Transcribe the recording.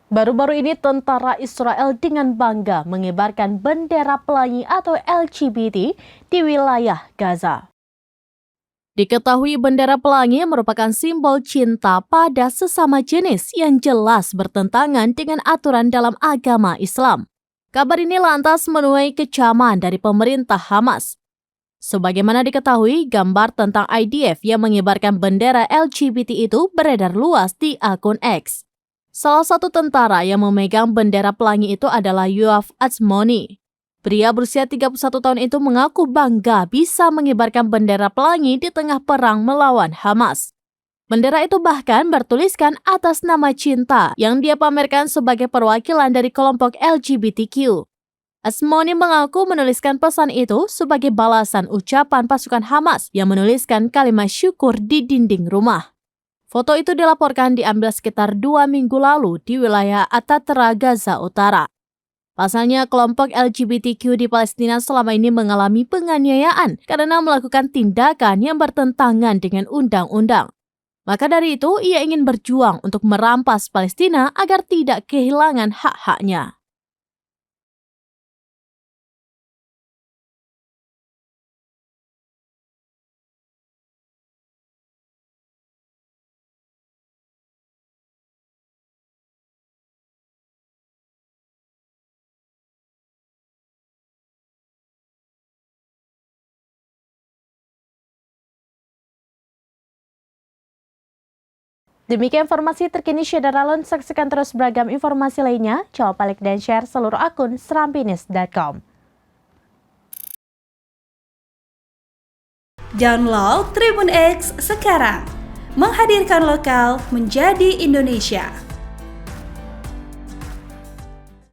Baru-baru ini tentara Israel dengan bangga mengibarkan bendera pelangi atau LGBT di wilayah Gaza. Diketahui bendera pelangi merupakan simbol cinta pada sesama jenis yang jelas bertentangan dengan aturan dalam agama Islam. Kabar ini lantas menuai kecaman dari pemerintah Hamas. Sebagaimana diketahui, gambar tentang IDF yang mengibarkan bendera LGBT itu beredar luas di akun X. Salah satu tentara yang memegang bendera pelangi itu adalah Yoav Atzmoni. Pria berusia 31 tahun itu mengaku bangga bisa mengibarkan bendera pelangi di tengah perang melawan Hamas. Bendera itu bahkan bertuliskan atas nama cinta yang dia pamerkan sebagai perwakilan dari kelompok LGBTQ. Atzmoni mengaku menuliskan pesan itu sebagai balasan ucapan pasukan Hamas yang menuliskan kalimat syukur di dinding rumah. Foto itu dilaporkan diambil sekitar 2 minggu lalu di wilayah Atatra, Gaza Utara. Pasalnya, kelompok LGBTQ di Palestina selama ini mengalami penganiayaan karena melakukan tindakan yang bertentangan dengan undang-undang. Maka dari itu, ia ingin berjuang untuk merampas Palestina agar tidak kehilangan hak-haknya. Demikian informasi terkini Syederalun, saksikan terus beragam informasi lainnya. Coba like dan share seluruh akun serambinews.com. Download Tribun X sekarang, menghadirkan lokal menjadi Indonesia.